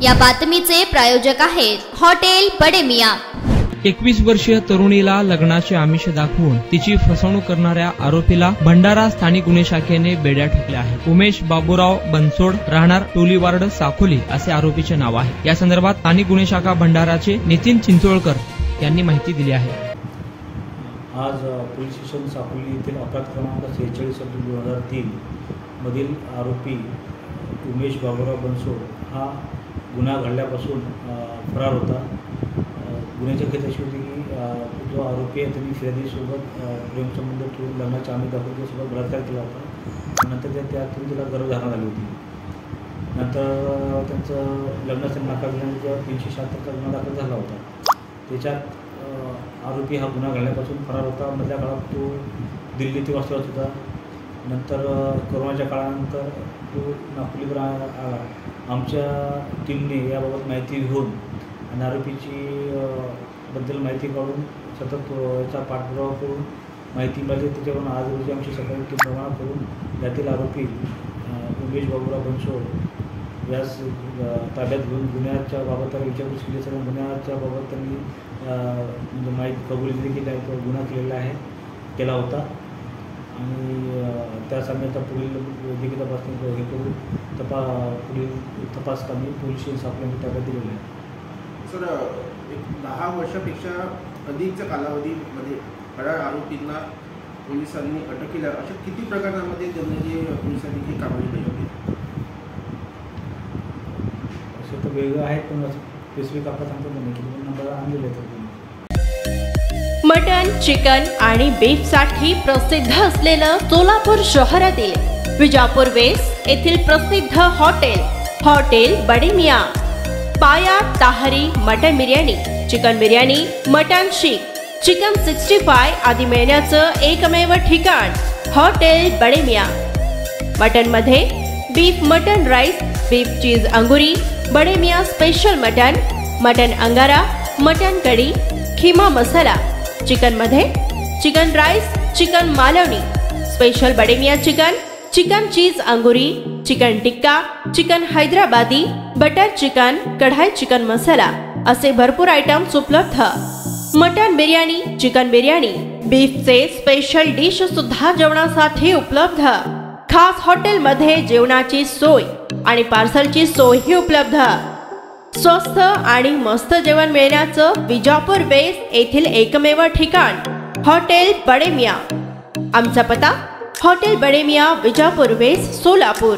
या बातमीचे प्रायोजक आहेत हॉटेल बडे मियां। 21 वर्षीय तरुणीला लग्नाचे आमिष दाखवून तिची फसवणूक करणाऱ्या आरोपीला भंडारा स्थानिक गुन्हे शाखेने बेड्या ठोकल्या आहे। उमेश बाबूराव बनसोड, राहणार टोलीवार्ड, साकोली असे आरोपीचे नाव आहे। या संदर्भात स्थानिक गुन्हे शाखा भंडाराचे नितीन चिंचोळकर यांनी माहिती दिली आहे। आज पोलीस स्टेशन साकोली येथील अपराध क्रमांक 46/2003 मधील आरोपी उमेश बाबूराव बनसोड हा गुन्हा घडल्यापासून फरार होता। गुन्ह्याची कथा अशी होती की जो आरोपी आहे त्यांनी फिर्यादीसोबत प्रेमसंबंध ठेवून लग्नाच्या आमिष दाखवून त्यासोबत बलात्कार केला होता। नंतर त्यातून तिला गर्भधारणा झाली होती। नंतर त्यांचं लग्नाचं नकार दिल्यानंतर जेव्हा 376 चा गुन्हा दाखल झाला होता, त्याच्यात आरोपी हा गुन्हा घडल्यापासून फरार होता। मधल्या काळात तो दिल्लीत वास्तव्यात होता। नंतर कोरोनाच्या काळानंतर तो नागपूरला आला। आमच्या टीमने याबाबत माहिती घेऊन आणि आरोपीची बद्दल माहिती काढून सतत याचा पाठपुरावा करून माहिती मिळाली। त्याच्यावरून आज रोजी आमची सकाळी टीम रवाना करून यातील आरोपी उमेश बाबूराव बनसोड यास ताब्यात घेऊन गुन्ह्याच्या बाबत विचारपूस केली। सर्व गुन्ह्याच्या बाबत त्यांनी म्हणजे माहिती कबुली दिली की तो गुन्हा केला होता आणि त्यासाठी आता पुढील वैद्यकीय तपासणी हे करून पुढील तपास कामी पोलीस स्टेशन साकोली ताब्यात दिलेले आहे। सर, 10 वर्षापेक्षा अधिकच्या कालावधीमध्ये फरार आरोपींना पोलिसांनी अटक केल्या, अशा किती प्रकरणांमध्ये जनरली पोलिसांनी ही कारवाई केली होती? असं तर वेगळं आहे, पण स्पेसिफिक आपण सांगतो नाही, नंबर आणलेले आहेत। मटन, चिकन आणि बीफ साठी प्रसिद्ध असलेलं सोलापूर शहरातील विजापूर वेस्ट येथील प्रसिद्ध hotel Bade Miyan. Paya tahari mutton biryani, chicken biryani, mutton seekh, chicken 65 आदी मिळण्याचं एकमेव ठिकाण हॉटेल बडे मियां। मटन मध्ये beef mutton rice, beef cheese angoori, Bade Miyan special mutton angara, mutton kadhi, keema masala. Chicken मध्ये chicken rice, chicken Malvani, special Bade Miyan chicken cheese angoori, chicken tikka, chicken Hyderabadi, butter chicken, kadai chicken masala असे भरपूर आयटम्स उपलब्ध। मटन बिर्याणी, चिकन बिर्याणी, बीफचे स्पेशल डिश सुद्धा जेवणासाठी उपलब्ध। खास हॉटेलमध्ये जेवणाची सोय आणि पार्सलची सोयही उपलब्ध। स्वस्त आणि मस्त जेवण मिळण्याचं विजापूर वेस्ट येथील एकमेव ठिकाण हॉटेल बडे मियां। आमचा पत्ता हॉटेल बडे मियां, विजापूर वेस्ट, सोलापूर।